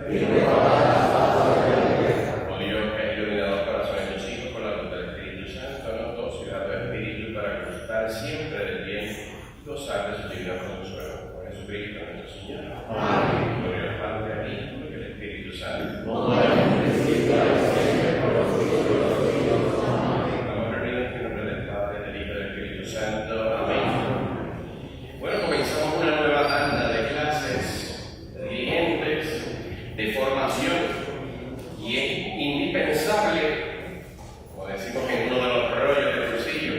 Oh Dios, que has iluminado los corazones de tus hijos con la luz del Espíritu Santo, nos dos y da tu Espíritu para gustar siempre del bien y gozar de su divino consuelo. Por Jesucristo nuestro Señor. Amén. Gloria al Padre, al Hijo y al Espíritu Santo. Estamos reunidos en el nombre del Padre, del Hijo y del Espíritu Santo. Amén. Bueno, comenzamos una nueva tanda de clases diligentes, de formación, y es indispensable, como decimos en uno de los rollos del bolsillo,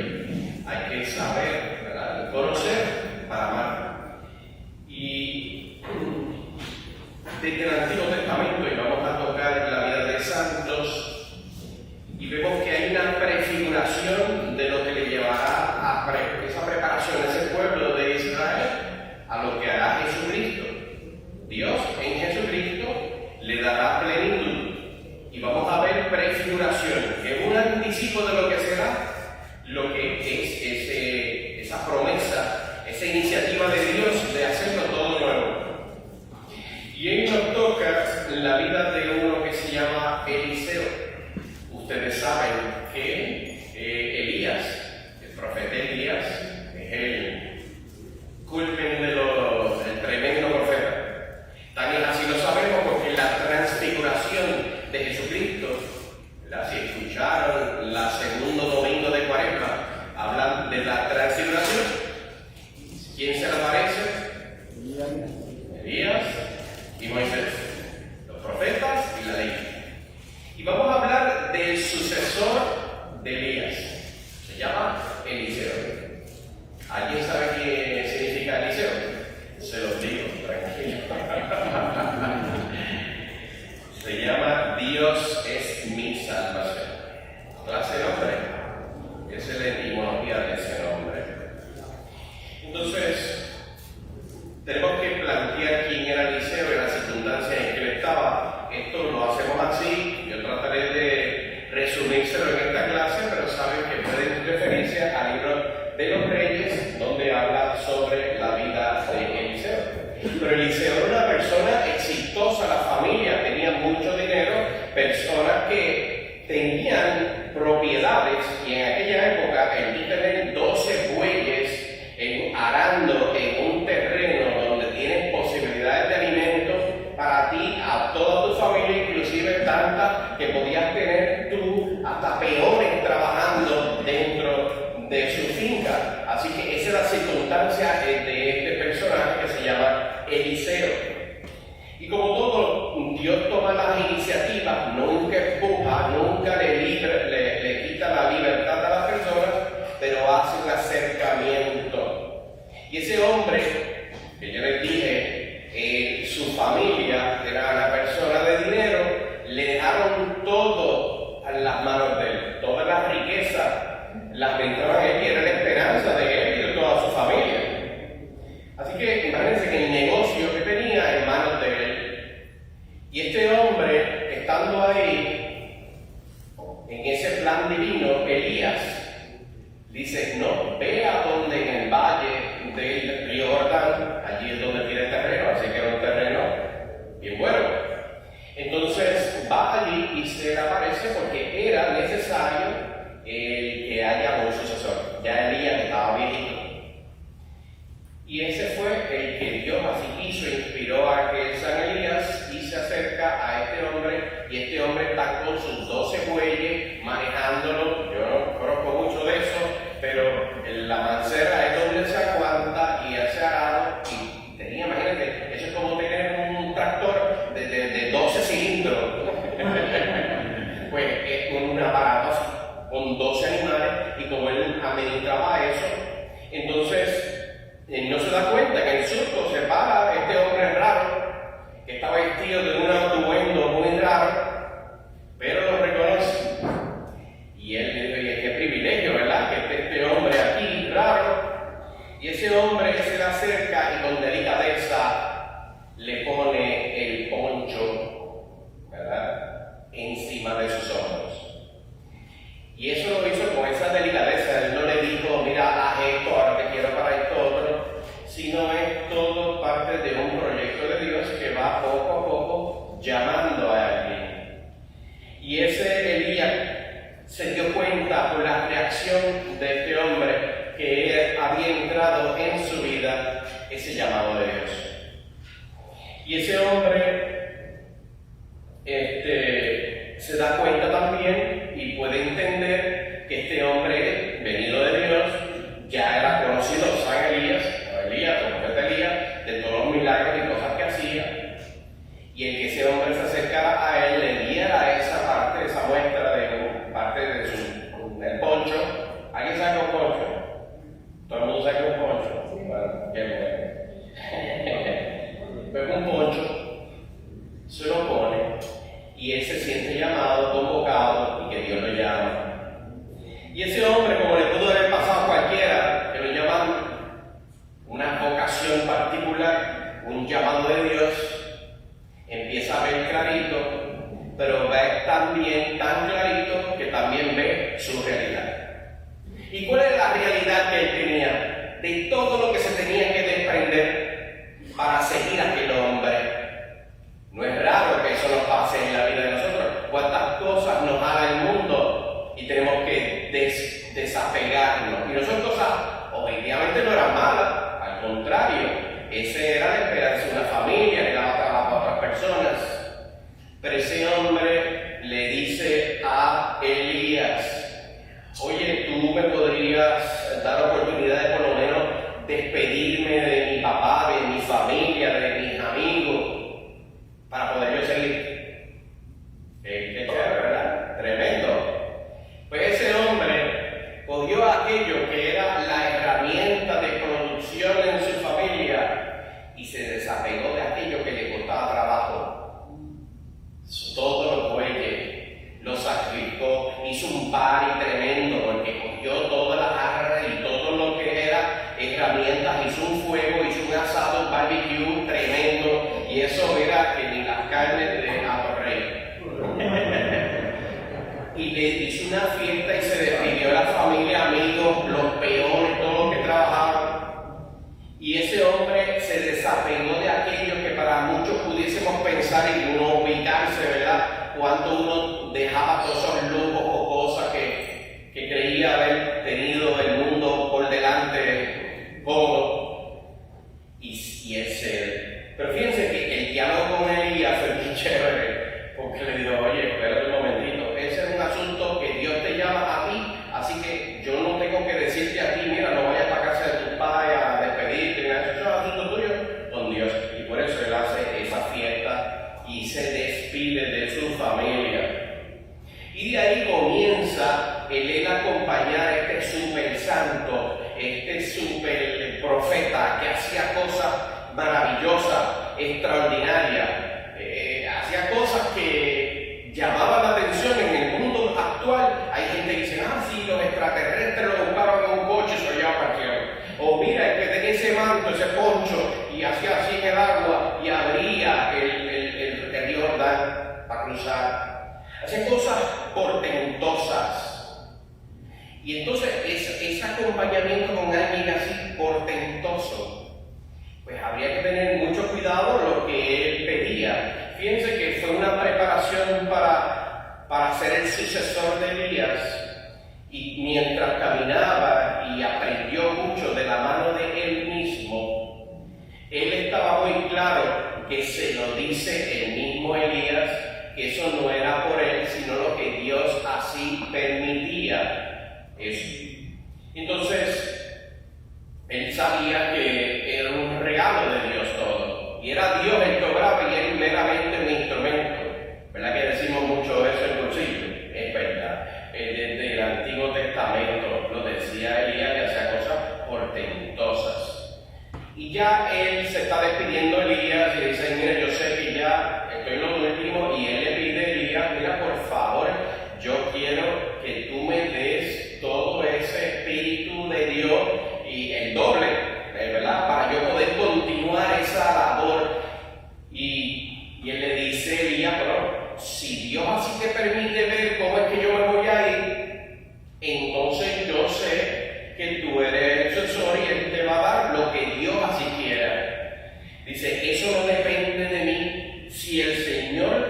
hay que saber, ¿verdad?, conocer para amar. Y desde el Antiguo Testamento, y vamos a tocar la vida de santos, y vemos que hay una prefiguración de lo que le llevará a esa preparación de ese pueblo de Israel a lo que hará Jesucristo. Dios en Jesucristo le dará plenitud. Y vamos a ver prefiguración, que es un anticipo de lo que será, lo que es esa promesa, esa iniciativa de Dios de hacerlo todo nuevo. Y hoy nos toca la vida de uno que se llama Eliseo. Ustedes saben que Elías, el profeta Elías, es el culmen del tremendo profeta. También así lo sabemos porque en la transfiguración de Jesucristo, ¿verdad?, si escucharon la segundo domingo de Cuaresma, hablan de la transfiguración. ¿Quién se le aparece? Elías y Moisés, los profetas y la ley. Y vamos a hablar del sucesor de Elías. Se llama Eliseo. ¿Alguien sabe qué significa Eliseo? Se los digo, tranquilo. Se llama Dios es mi salvación. Clase de nombre. Esa es la etimología de ese nombre. Entonces, tenemos que plantear quién era Eliseo y las circunstancias en que él estaba. Esto lo hacemos así. Yo trataré de resumírselo en esta clase, pero saben que pueden referirse al libro de los Reyes, donde habla sobre la vida de Eliseo. Pero Eliseo era una persona exitosa, la familia tenía mucho dinero, personas que tenían propiedades, y en aquella época el tener 12 bueyes arando en un terreno donde tienes posibilidades de alimentos para ti, a toda tu familia, inclusive tantas que podías tener tú, hasta peores trabajando dentro de su finca. Así que esa es la circunstancia de este personaje que se llama Eliseo. Y como todo, Dios toma las iniciativas, nunca empuja, nunca le quita la libertad a las personas, pero hace un acercamiento. Y ese hombre, que yo les dije, su familia era una persona de dinero, le dejaron todo en las manos de él, toda la riqueza la brindaban él, y era la esperanza de él y de toda su familia. Así que imagínense que el negocio que tenía en manos de él. Y este hombre, estando ahí, en ese plan divino, Elías, dice, no, ve a donde en el valle del río Jordán, allí es donde tiene terreno, así que era un terreno bien bueno. Entonces va allí y se le aparece porque era necesario que haya un sucesor. Ya Elías estaba viejito. Y ese fue el que Dios así quiso, inspiró a aquel San Elías, y se acerca a este hombre, y este hombre está con sus 12 bueyes manejándolo. Yo no conozco mucho de eso, pero la mancera es donde se aguanta y hace arado, y tenía, imagínate, eso es como tener un tractor de 12 cilindros. Pues es un aparato así, con 12 animales, y como él administraba eso, entonces no se da cuenta que en el surco se para este hombre raro, que está vestido de un atuendo muy raro, pero lo reconoce. Y él dice, qué privilegio, ¿verdad?, que esté este hombre aquí raro. Y ese hombre se le acerca y con delicadeza le pone el poncho, ¿verdad?, encima de sus hombros. Y eso lo hizo con esa delicadeza. Él no le dijo, mira, haz esto, ahora te quiero para esto otro, sino es todo parte de un proyecto de Dios que va poco a poco llamando a alguien. Y ese Elías se dio cuenta por la reacción de este hombre que había entrado en su vida ese llamado de Dios. Y ese hombre se da cuenta también y puede entender que este hombre venido de Dios ya era conocido, San Elías, el profeta Elías, de todos los milagros y cosas que hacía. Y el que ese hombre se acercara a él, le diera esa parte, esa muestra de parte de del poncho. ¿Alguien sabe un poncho? ¿Todo el mundo sabe un poncho? Bueno, qué bueno. Pues un poncho se lo pone y él se siente llamado, convocado y que Dios lo llama. Y ese hombre, como le pudo haber pasado a cualquiera, que lo llaman una vocación particular, un llamado de Dios, empieza a ver clarito, pero ve también tan clarito que también ve su realidad. ¿Y cuál es la realidad que él tenía? De todo lo que se tenía que desprender para seguir a aquel hombre. No es raro que eso nos pase en la vida de nosotros. Cuántas cosas nos haga el mundo y tenemos que desapegarnos. Y no son cosas, objetivamente no eran malas, al contrario, ese era la esperanza de una familia que daba trabajo a otras personas. Pero ese hombre le dice a Elías: oye, tú me podrías dar oportunidad de por lo menos despedirme de mi papá, de mi familia, de mis amigos, para poder yo seguir. Qué chévere, ¿verdad? Tremendo. Pues ese hombre cogió aquello que era la herramienta de producción en su familia y se desapegó de aquello que le costaba trabajo. Todos los bueyes, lo sacrificó, hizo un party tremendo porque cogió todas las arras y todo lo que era herramientas, hizo un fuego, hizo un asado, un barbecue tremendo, y eso era que ni las carnes de Atorrey. Y le hizo una fiesta y se despidió a la familia, amigos, los peones, todos los que trabajaban. Y ese hombre se desapegó de aquello que para muchos pudiésemos pensar y uno ubicarse, ¿verdad? Cuando uno dejaba todos esos lujos o cosas que creía haber tenido el mundo por delante cómodo. Y ese. Pero fíjense que el diálogo con Elías fue muy chévere, porque le dijo: oye, espérate un momentito, ese es un asunto que Dios te llama a ti, así que yo no tengo que decirte a ti, mira, no vayas para casa de tu padre a despedirte, eso es un asunto tuyo con Dios. Y por eso él hace esa fiesta y se despide de su familia. Y de ahí comienza él a acompañar a este super santo, este super profeta que hacía cosas maravillosas, extraordinarias, hacía cosas que llamaban la atención en el mundo actual. Hay gente que dice: ah, sí, los extraterrestres lo buscaban en un coche y se lo llevaban para el cielo. O mira, el que tenía ese manto, ese poncho, y hacía así en el agua y abría el río Jordán para cruzar. Hacían cosas portentosas. Y entonces ese acompañamiento con alguien así portentoso, pues habría que tener mucho cuidado lo que él pedía. Fíjense que fue una preparación para ser el sucesor de Elías, y mientras caminaba y aprendió mucho de la mano de él mismo, él estaba muy claro que se lo dice el mismo Elías, que eso no era por él, sino lo que Dios así permitía. Eso. Entonces, él sabía que era un regalo de Dios todo, y era Dios el que obraba y él meramente un instrumento. ¿Verdad que decimos mucho eso en bolsillo? Es verdad. Desde el Antiguo Testamento lo decía Elías, que hacía cosas portentosas. Y ya él se está despidiendo Elías y dice: mira, yo sé que ya estoy en lo último, y él le pide a Elías: mira, por favor, yo quiero que tú me des todo ese espíritu de Dios y el doble, ¿verdad? Para yo poder continuar esa labor. Y él le dice a Elías: pero si Dios así te permite ver cómo es que yo me voy a ir, entonces yo sé que tú eres el sucesor y él te va a dar lo que Dios así quiera. Dice: eso no depende de mí. Si el Señor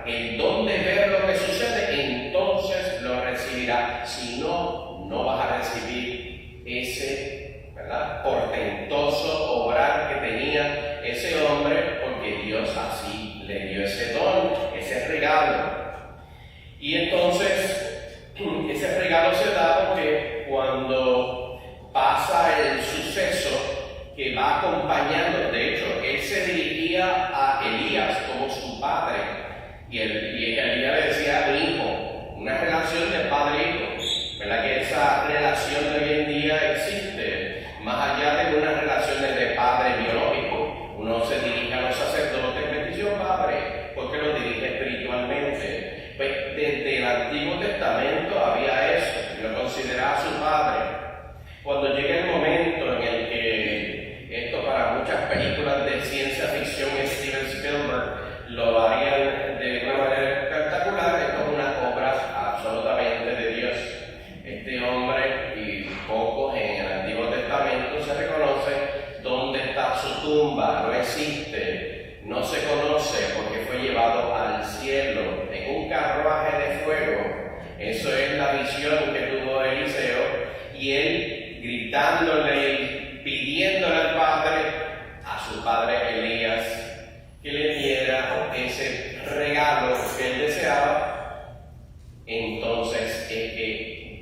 el don de ver lo que sucede, entonces lo recibirá. Si no, no vas a recibir ese, ¿verdad?, portentoso obrar que tenía ese hombre, porque Dios así le dio ese don, ese regalo. Y entonces, ese regalo se da porque cuando pasa el suceso que va acompañando, de hecho, él se dirigía a Elías como su padre, y Elías le decía mi hijo, una relación de padre-hijo, ¿verdad? Que esa relación de hoy en día existe, más allá de una relación de padre biológico. Uno se dirige a los sacerdotes, bendición padre, porque lo dirige espiritualmente. Pues desde el Antiguo Testamento había eso, lo consideraba su padre. Cuando llega el momento en el que esto para muchas películas de ciencia ficción, Steven Spielberg lo harían de una manera espectacular, esto es una obra absolutamente de Dios. Este hombre y pocos en el Antiguo Testamento se reconoce dónde está su tumba, no existe, no se conoce porque fue llevado al cielo en un carruaje de fuego. Eso es la visión que tuvo Eliseo, y él gritándole y pidiéndole al padre, a su padre Elías, que le diera ese regalo que él deseaba. Entonces,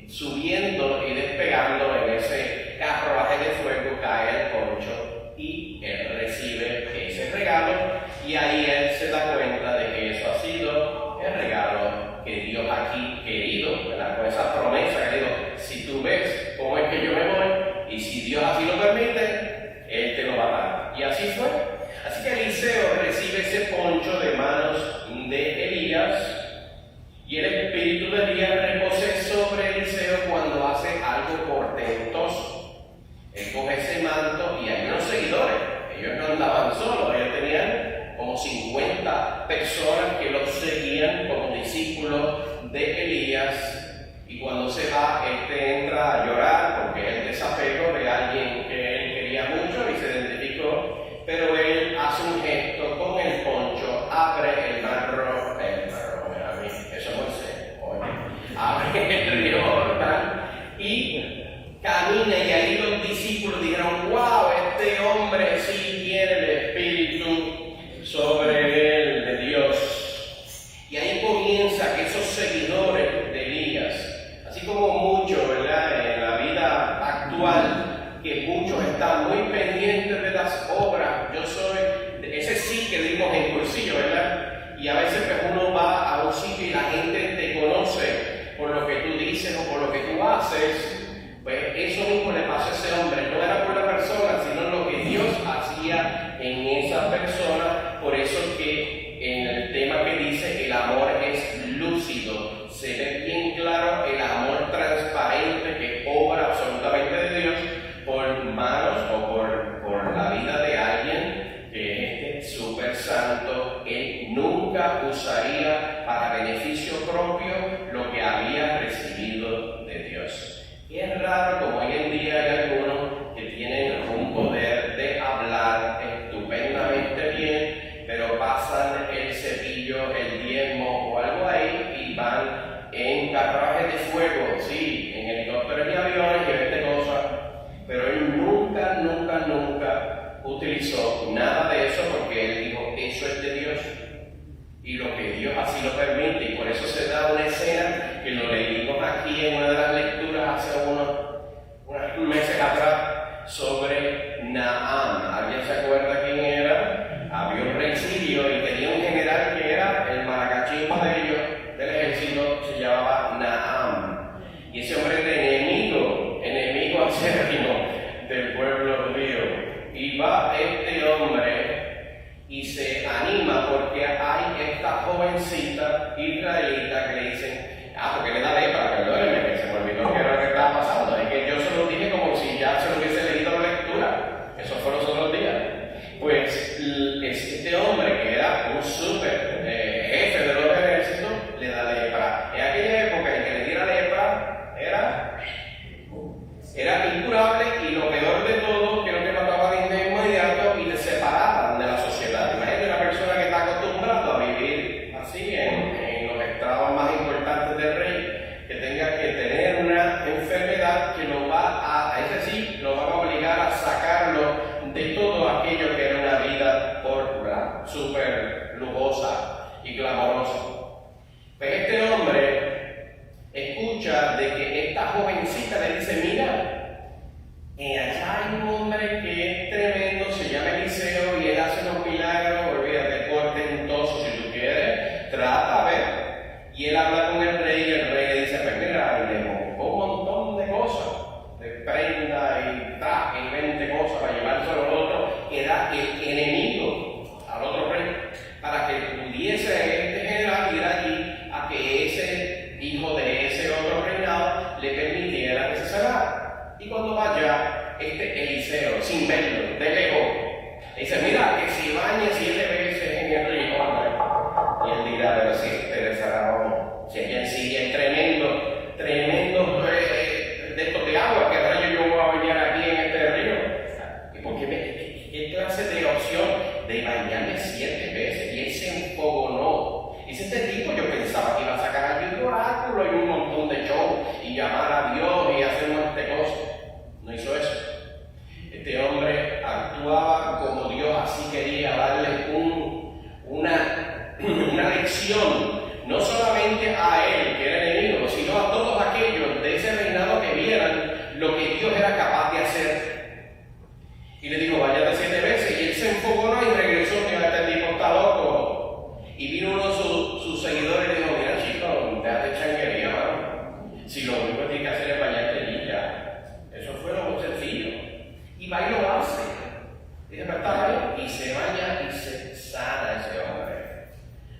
subiendo y despegando en ese carruaje de fuego, cae el poncho y él recibe ese regalo, y ahí él se da cuenta de que eso ha sido el regalo que Dios aquí querido, ¿verdad? Con esa promesa que digo, si tú ves cómo es que yo me voy, y si Dios así lo permite, Él te lo va a dar. Y así fue. Así que Eliseo recibe ese poncho de manos de Elías, y el espíritu de Elías reposa sobre Eliseo cuando hace algo portentoso. Él coge ese manto, y hay unos seguidores, ellos no andaban solos, ellos tenían como 50 personas que los seguían como discípulos de Elías. Y cuando se va, entra a llorar porque es el desapego de alguien que él quería mucho y se identificó, pero él hace un gesto con el poncho, abre el mar rojo, eso es Moisés, abre el río Jordán y camina, y ahí los discípulos dijeron, wow, este hombre sí tiene el espíritu sobre él de Dios. Y ahí comienza que esos seguidores de Elías, así como muchos, ¿verdad?, en la vida actual, que muchos están muy pendientes de las obras. Yo soy ese sí que dimos en cursillo, ¿verdad? Y a veces pues, uno va a un sitio y la gente te conoce por lo que tú dices o por lo que tú haces. Pues eso mismo le pasó a ese hombre, no era por la persona, sino lo que Dios hacía en esa persona. Por eso que en el tema que dice el amor es lúcido, se ve bien claro el amor transparente que obra absolutamente de Dios por manos o por la vida de alguien que es súper santo. Él nunca usaría para beneficio propio lo que había recibido de Dios. Y es raro como hoy en día hay algunos que tienen un poder de hablar estupendamente bien, pero pasan el cepillo, el diezmo o algo ahí y van en carruajes de fuego, sí, en helicópteros y aviones y este cosa, pero él nunca utilizó nada de eso porque él dijo, eso es de Dios. Y lo que Dios así lo permite, y por eso se da una escena que lo leímos aquí en una de las lecturas hace unos meses atrás sobre Naam. ¿Alguien se acuerda quién era? Había un rey sirio y tenía un general que era el maracachimbo de ellos, del ejército, se llamaba Naam. Y ese hombre era enemigo acérrimo del pueblo judío. Y va este hombre y se anima porque hay esta jovencita israelita que le dicen, porque le da lepra, perdóneme, que se me olvidó que era lo que estaba pasando. Es que yo se lo dije como si ya se lo hubiese leído la lectura. Eso fue los otros días. Pues este hombre, que era un súper jefe de los ejércitos, le da lepra. En aquella época, el que le diera lepra era incurable, y lo peor de todo, que no te mataban de inmediato y te separaban de la sociedad. Imagínate una persona que está acostumbrada a vivir así en lujosa y clamorosa. Pues este hombre escucha de que esta jovencita le dice, mira, allá hay un hombre que es tremendo, se llama Eliseo y él hace unos milagros, olvídate, portentosos, si tú quieres, trata a ver. Y él habla con el rey y el rey le dice, pues mira, le buscó un montón de cosas, de prenda y traje y 20 cosas para llevárselo al otro, que era el enemigo al otro rey, para que pudiese este general ir allí a que ese hijo de ese otro reinado le permitiera que se sanara. Y cuando vaya, este Eliseo, sin verlo, de lejos, dice, mira, que si bañe 7 veces en el río, hombre. Y él dirá, pero si este de Faraón, si ella sigue tremendo de estos de agua, ¿qué rayo yo voy a bañar aquí en este río? ¿Y por qué clase de opción de bañarme 7 veces? Y él se enfogonó. Dice, este tipo yo pensaba que iba a sacar aquí un oráculo y un montón de show y llamar a Dios y hacer un montón de cosas. No hizo eso. Este hombre actuaba como Dios así quería darle una lección, no solamente a él, que era enemigo, sino a todos aquellos de ese reinado que vieran lo que Dios era capaz de hacer. Y le dijo, váyate 7 veces, y él se enfocó y regresó, que este tipo está loco. Y vino uno de sus seguidores y le dijo, mira chico, déjate changuería, mano. Si lo único que tienes que hacer es bañarte y ya. Eso fue lo muy sencillo. Y va y lo hace. Dice, pero está bien. Y se baña y se sana ese hombre.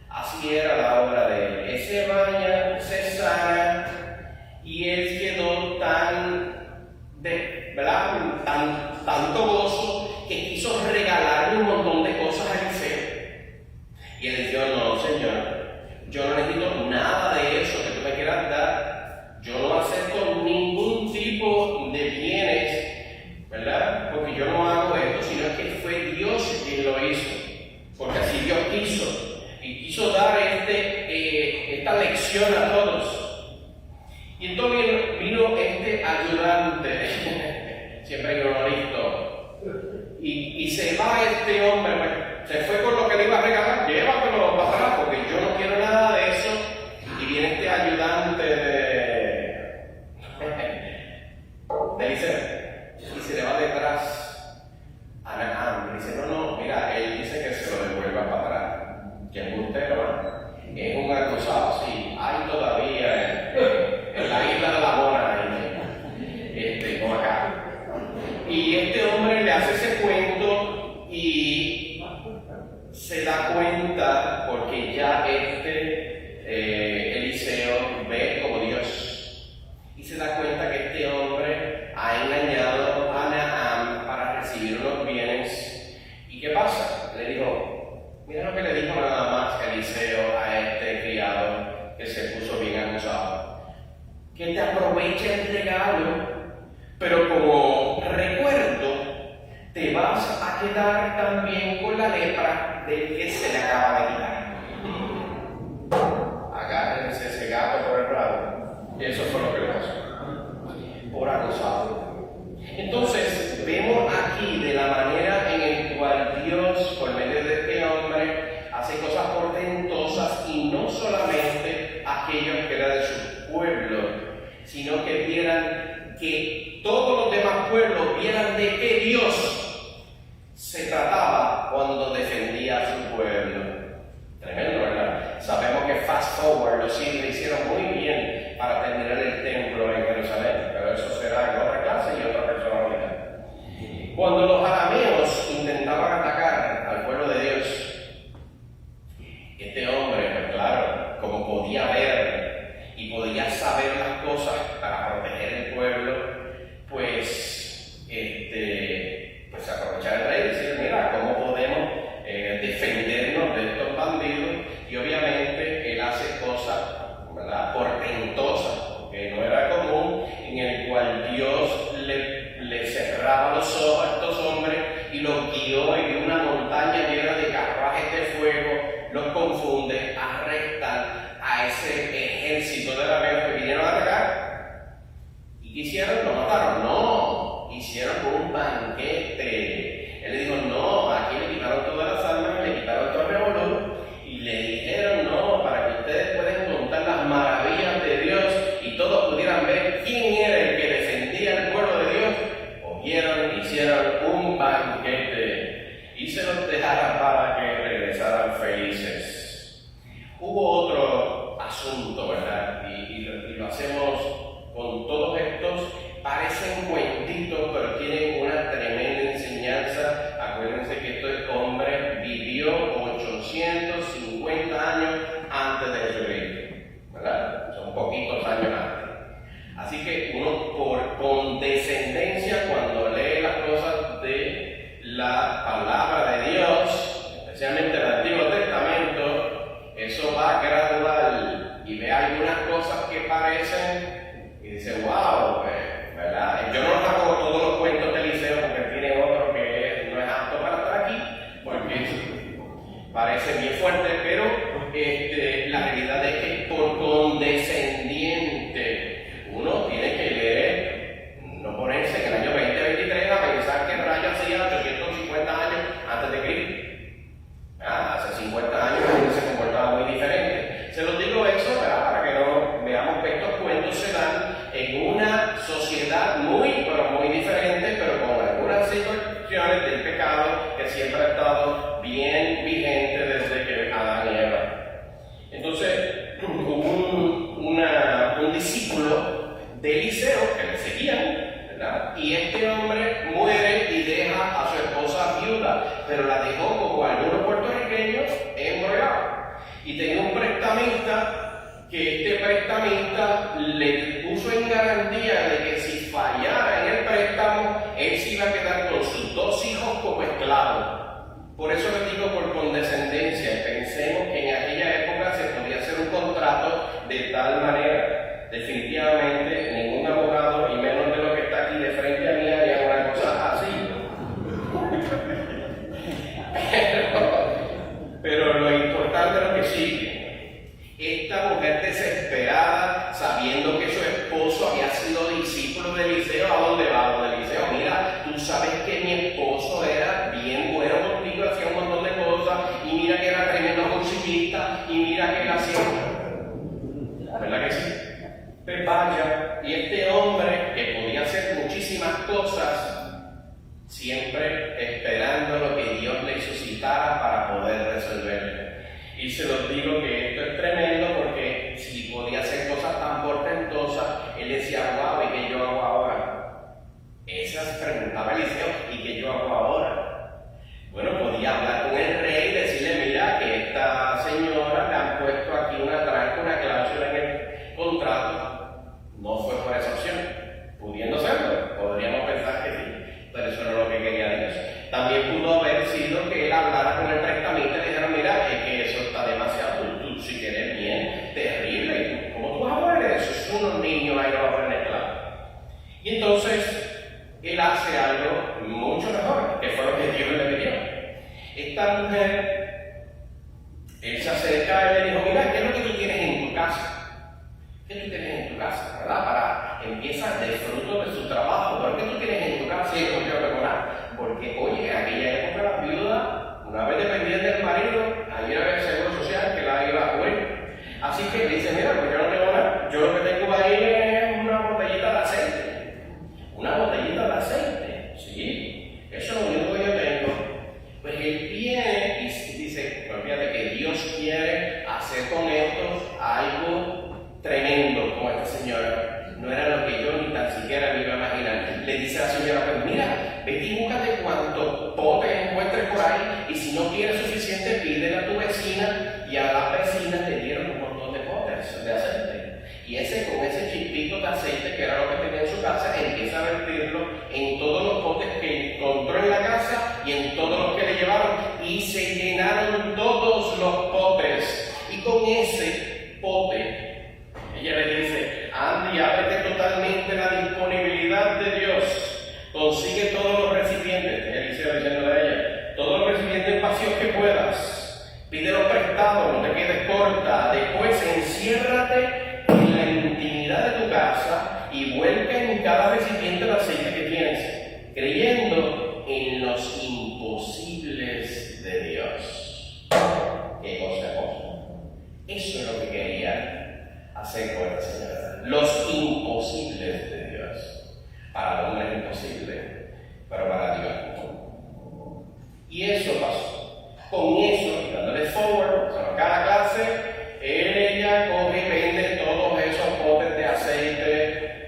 Así era la obra de él. Él se baña, se sana, y él quedó tanto gozo que quiso regalarle un montón de cosas a Eliseo. Y él dijo, no, Señor, yo no necesito nada de eso que tú me quieras dar. Yo no acepto ningún tipo de bienes, ¿verdad? Porque yo no hago esto, sino que fue Dios quien lo hizo. Porque así Dios quiso. Y quiso dar esta lección a todos. Y entonces vino este ayudante, siempre hay uno listo, y se va este hombre, se fue con lo que le iba a regalar, llévatelo para atrás, porque yo no quiero nada de eso. Y viene este ayudante de Eliseo, y se le va detrás a Nahán. Dice, no, mira, él dice que se lo devuelva para atrás. Que embustero, es un acusado, sí, hay todavía en la isla de la Mona, como acá. Y este hombre le hace ese cuento y se da cuenta, porque ya Eliseo ve como Dios, y se da cuenta que este hombre ha engañado a Nahán para recibir unos bienes. ¿Y qué pasa? Le dijo, mira lo que le dijo nada más Eliseo a este criado que se puso bien acusado. Que te aproveche el regalo, pero como recuerdo, te vas a quedar también con la lepra del que se le acaba de quitar. Agárrense ese gato por el rabo. Y eso fue lo que le pasó. Por acusado. Entonces, vemos aquí de la manera en la cual Dios, por medio de este hombre, hace cosas portentosas, y no solamente aquellos que eran de su pueblo, sino que vieran que todos los demás pueblos vieran de qué Dios se trataba cuando defendía a su pueblo. Tremendo, ¿verdad? Sabemos que fast forward los siglos hicieron muy bien para terminar el templo en Jerusalén, pero eso será en otra clase y otra personalidad. Cuando los arameos intentaban atacar al pueblo de Dios, este hombre, pues claro, como podía ver y podía saber las cosas para proteger el pueblo, pues aprovechar el rey y decir, mira, ¿cómo podemos defendernos de estos bandidos? Y obviamente él hace cosas, ¿verdad?, portentosas, porque no era común, en el cual Dios le cerraba los ojos a estos hombres y los guió y de una montaña llena de carruajes de fuego, los confunde, arrestan a ese ejército de arameos que vinieron a atacar. ¿Y qué hicieron? ¿Lo mataron? No, hicieron un banquete. Él le dijo, no, aquí le quitaron todas las armas, le quitaron todo el revolú, fuerte, pero la realidad es que por condescendiente uno tiene que leer, no ponerse en el año 2023 a pensar que Rayo hacía 850 años antes de Cristo. Hace 50 años uno se comportaba muy diferente. Se los digo eso, ¿verdad? Para que no veamos que estos cuentos se dan en una sociedad muy, pero muy diferente, pero con algunas situaciones del pecado que siempre ha estado bien vigente desde que Adán y Eva. Entonces, hubo un discípulo de Eliseo que le seguían, ¿verdad? Y este hombre muere y deja a su esposa viuda, pero la dejó como algunos puertorriqueños embrollada. Y tenía un prestamista que este prestamista le puso en garantía de que si fallara en el préstamo, él se iba a quedar con sus 2 hijos como esclavos. Por eso les digo por condescendencia, pensemos que en aquella época se podía hacer un contrato de tal manera. Definitivamente ningún abogado, y menos de lo que está aquí de frente a mí, haría una cosa así. Pero lo importante es lo que sigue. Esta mujer desesperada, sabiendo que su esposo había sido discípulo de Eliseo, ¿a dónde va? A Eliseo, mira, tú sabes que mi esposo era bien bueno contigo, hacía un montón de cosas, y mira que era tremendo musicista, y mira que era así. ¿Verdad que sí? Pues vaya, y este hombre que podía hacer muchísimas cosas, siempre esperando lo que Dios le suscitara para poder resolverlo. Y se los digo que esto es tremendo porque si podía hacer cosas tan portentosas, él decía, wow, ¿y qué yo hago ahora? Esas preguntaba Eliseo, ¿y qué yo hago ahora? Bueno, podía hablar con el rey y decirle, mira, que esta señora le han puesto aquí una tranca, una cláusula en el contrato. No fue por esa opción. Pudiendo serlo, podríamos pensar que sí, pero eso no es lo que quería Dios. También pudo haber sido que él hablara con el prestamista y le dijera, mira, es que eso está demasiado, tú si quieres bien, terrible, ¿cómo tú vas a poner eso? Son unos niños ahí no van a aprender claro. Y entonces, él hace algo mucho mejor, que fue lo que Dios le pidió. Esta mujer, él se acerca y le dijo, mira, ¿qué es lo que tú tienes en tu casa? ¿Qué tú tienes en tu casa? ¿Verdad? Empieza de fruto de su trabajo. ¿Por qué tú tienes en tu casa? Sí, porque, oye, en aquella época la viuda, una vez dependían del marido, ahí era el seguro social que la iba a cubrir. Así que dice, mira, pues yo no tengo nada, yo lo que tengo ahí es una botellita de aceite. Una botellita de aceite, sí, eso es lo único que yo tengo. Pues él viene y dice, pues fíjate que Dios quiere hacer con esto algo tremendo como esta señora. No era lo que yo ni tan siquiera me iba a imaginar. Le dice a la señora, pues mira, vete y búscate cuantos potes encuentres por ahí, y si no tienes suficiente, pídele a tu vecina, y a las vecinas le dieron un montón de potes de aceite. Y con ese chispito de aceite, que era lo que tenía en su casa, empieza a vertirlo en todos los potes que encontró en la casa y en todos los que le llevaron, y se llenaron todos los potes. Y con ese pote, ella le dice, anda y ábrete totalmente la disponibilidad de Dios. Consigue todos los recipientes, Eliseo diciendo a ella, todos los recipientes vacíos que puedas. Pídelo prestado, no te quedes corta. Después enciérrate en la intimidad de tu casa y vuelca en cada recipiente el aceite que tienes, creyendo en los imposibles de Dios. ¿Qué cosa hermosa? Eso es lo que quería hacer con esta señora. Los imposibles de Dios. Para el hombre es imposible, pero para Dios no. Y eso pasó. Con eso, dándole forward, o sea, cada clase, ella coge y vende todos esos potes de aceite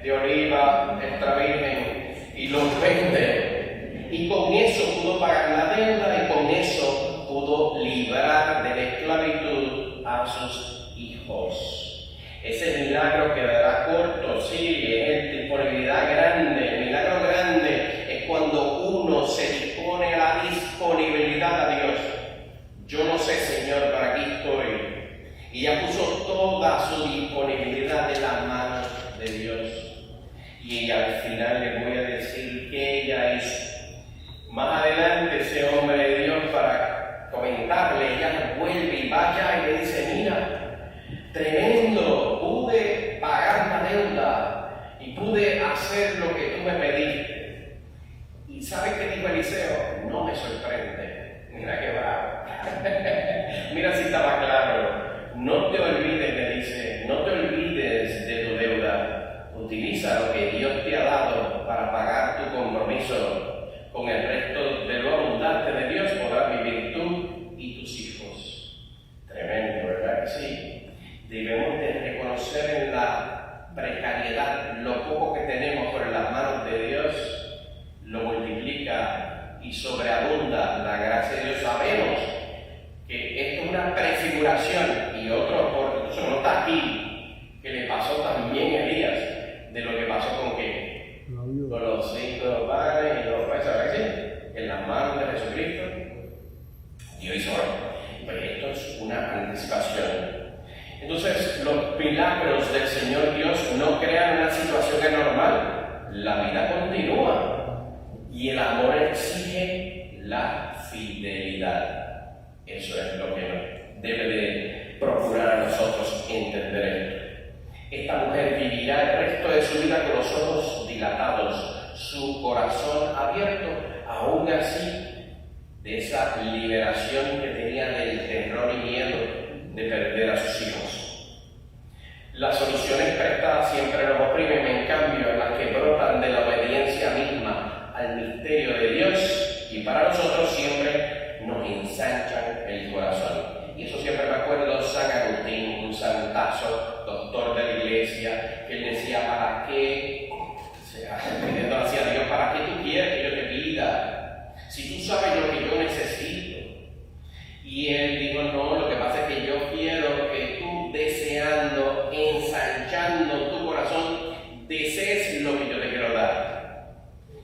de oliva extra virgen y los vende. Y con eso pudo pagar la deuda, y con eso pudo librar de la esclavitud a sus hijos. Ese milagro quedará corto, sí, es disponibilidad grande. El milagro grande es cuando uno se dispone a la disponibilidad a Dios. Yo no sé, Señor, para aquí estoy. Y ella puso toda su disponibilidad en las manos de Dios. Y al final le voy a decir que ella hizo. Más adelante ese hombre de Dios, para comentarle, ella vuelve y vaya y le dice, mira, tremendo, pude pagar la deuda y pude hacer lo que tú me pediste. ¿Y sabes qué dijo Eliseo? No me sorprende. Mira qué bravo. Mira si estaba claro. No te olvides, le dice, no te olvides de tu deuda. Utiliza lo que Dios te ha dado para pagar tu compromiso. Con el resto de lo abundante de Dios podrás vivir tú y tus hijos. Tremendo, ¿verdad que sí? Debemos de reconocer en la precariedad lo poco que tenemos por las manos de Dios, lo multiplica y sobreabunda la gracia de Dios. Sabemos que esto es una prefiguración y otro, por eso no está aquí, que le pasó también a Elías, de lo que pasó con qué. Con los 5 panes y los peces, ¿verdad que sí? En las manos de Jesucristo. Dios hizo algo. Pues esto es una anticipación. Entonces, los milagros del Señor Dios no crean una situación anormal. La vida continúa y el amor exige la fidelidad. Eso es lo que nos debe de procurar a nosotros entender esto. Esta mujer vivirá el resto de su vida con los ojos dilatados, su corazón abierto, aún así, de esa liberación que tenía del terror y miedo de perder a sus hijos. Las soluciones prestadas siempre nos oprimen, en cambio, las que brotan de la obediencia misma al misterio de Dios y para nosotros siempre nos ensanchan el corazón. Y eso siempre me acuerdo de San Agustín, un santazo, doctor de la iglesia, que él decía, ¿para qué? Pidiendo hacia Dios, ¿para qué tú quieres que yo te pida? Si tú sabes lo que yo necesito. Y él dijo, no, lo que pasa es que yo quiero que tú, deseando, ensanchando tu corazón, desees lo que yo te quiero dar.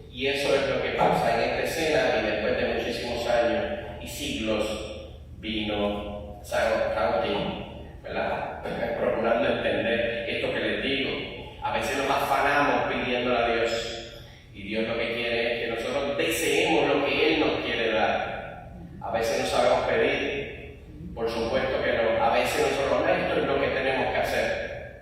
Y eso es lo que pasa en esta escena, y después de muchísimos años y siglos vino San Agustín, ¿verdad? Procurando entender esto que les digo. A veces nos afanamos pidiéndole a Dios y Dios lo que quiere es que nosotros deseemos lo que Él nos quiere dar. A veces no sabemos pedir, por supuesto que no. A veces nosotros, esto es lo que tenemos que hacer.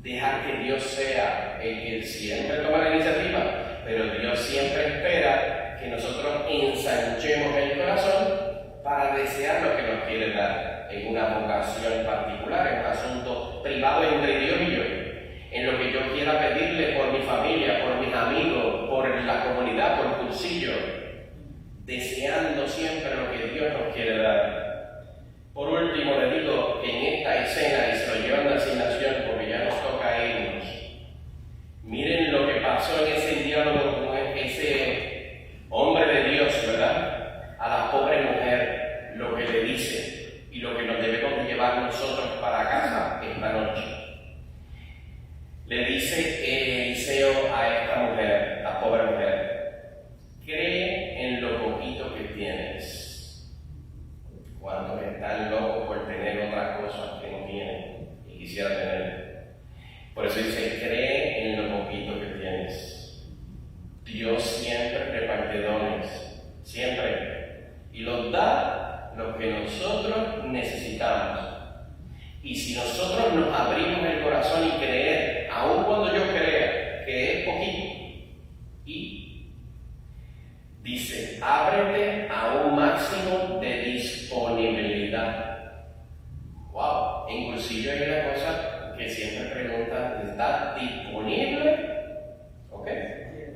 Dejar que Dios sea el que siempre toma la iniciativa, pero Dios siempre espera que nosotros ensanchemos el corazón para desear lo que nos quiere dar en una vocación particular, en un asunto privado entre Dios y yo, en lo que yo quiera pedirle por mi familia, por mis amigos, por la comunidad, por Cursillo, deseando siempre lo que Dios nos quiere dar. Por último, le digo que en esta escena, y se lo llevan de asignación porque ya nos toca irnos, miren lo que pasó en ese diálogo con ese hombre de Dios, ¿verdad? A la pobre mujer, lo que le dice y lo que nos debemos llevar nosotros para casa esta noche. Le dice Eliseo a esta mujer, la pobre mujer, cree en lo poquito que tienes. Cuando están locos por tener otras cosas que no tienen y quisiera tener. Por eso dice, cree en lo poquito que tienes. Dios siempre reparte dones, siempre, y los da lo que nosotros necesitamos. Y si nosotros nos abrimos el corazón y creer, aun cuando yo crea que es poquito, y dice, ábrete a un máximo de disponibilidad. Wow, en Cursillo hay una cosa que siempre preguntan, ¿está disponible? ¿Ok?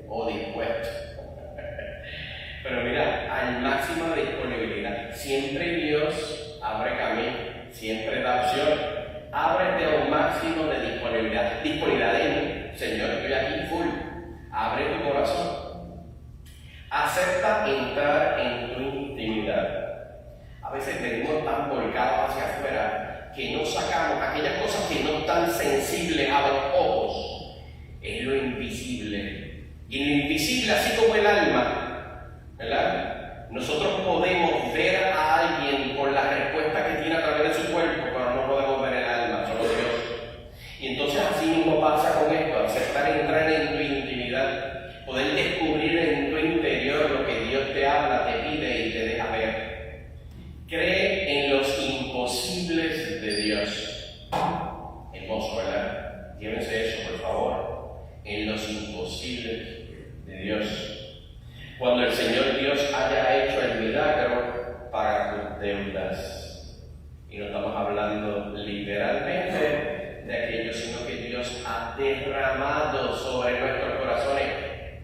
O dispuesto. Pero mira, al máximo de disponibilidad. Siempre Dios abre camino. Siempre da opción. Ábrete a un máximo de disponibilidad. Disponibilidad de mí. Señor, estoy aquí full. Abre tu corazón. Acepta entrar en tu intimidad. A veces venimos tan volcados hacia afuera que no sacamos aquellas cosas que no están sensibles a los ojos. Es lo invisible. Y en lo invisible, así como el alma, ¿verdad? Nosotros podemos ver a alguien por la respuesta que tiene a través de su cuerpo, pero no podemos ver el alma, solo Dios. Y entonces así mismo pasa con esto, aceptar entrar en tu intimidad, poder descubrir en tu interior lo que Dios te habla, te pide y te deja ver. Dios. Hermoso, ¿verdad? Llévense eso, por favor. En los imposibles de Dios. Cuando el Señor Dios haya hecho el milagro, paga tus deudas. Y no estamos hablando literalmente de aquello, sino que Dios ha derramado sobre nuestros corazones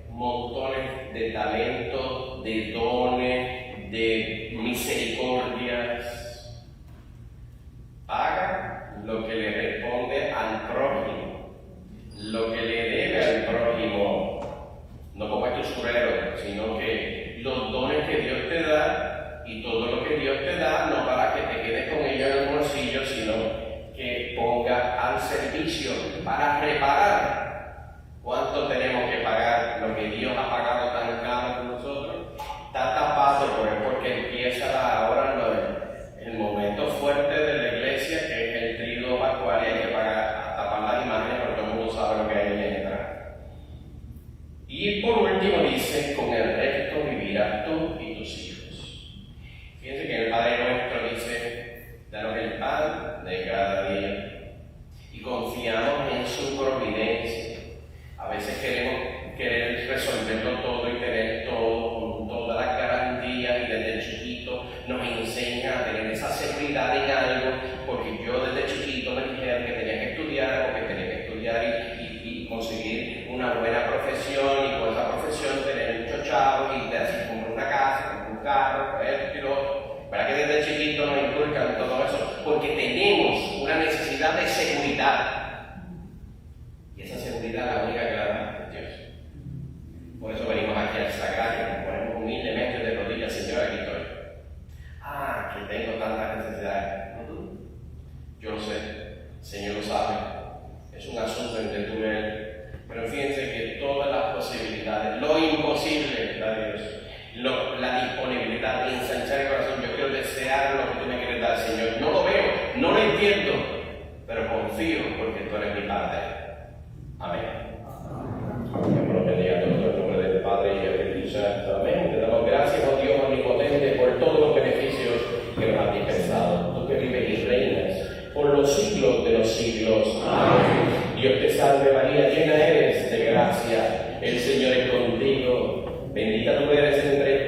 montones de talentos, de dones, de misericordias. Paga lo que le responde al prójimo, lo que le debe al prójimo, no como este usurero, sino que los dones que Dios te da y todo lo que Dios te da, no para que te quedes con ellos en el bolsillo, sino que ponga al servicio para reparar. ¿Cuánto tenemos que pagar? Lo que Dios ha pagado tan caro con nosotros está tapado porque empieza ahora el momento fuerte de la iglesia, que es el tríodo pascual, y hay que pagar, tapar las imágenes porque todo el mundo sabe lo que hay en detrás. Y por último dice: con el resto vivirás tú y tus hijos. Fíjense que el Padre Nuestro dice: danos el pan de cada día, y confiamos en su providencia. A veces queremos resolverlo todo y tener todo con todas las garantías, y desde chiquito nos enseña a tener esa seguridad en algo, porque yo desde chiquito me dijeron que tenía que estudiar, porque tenía que estudiar y conseguir una buena profesión, y con esa profesión tener muchos chavos y así comprar una casa, comprar un carro, esto y lo otro. ¿Verdad que desde chiquito nos inculcan todo eso? Porque tenemos una necesidad de seguridad. Y esa seguridad es la única que la da Dios. Por eso venimos aquí al sagrario, nos ponemos humildemente de rodillas: Señor, aquí estoy. Ah, que tengo tantas necesidades. Yo lo sé, el Señor lo sabe. Es un asunto entre tú y Él. Pero fíjense que todas las posibilidades, lo imposible, da Dios, la disponibilidad de ensanchar el corazón. Yo quiero desear lo que tú me quieres dar, Señor. No lo veo, no lo entiendo, pero confío porque tú eres mi Padre. Amén. Que nos bendiga a todos en el nombre del Padre y del Espíritu Santo. Amén. Te damos gracias, oh Dios omnipotente, por todos los beneficios que nos has dispensado. Tú que vives y reinas por los siglos de los siglos. Amén. Dios te salve María, llena eres de gracia. El Señor es contigo. Bendita tú eres entre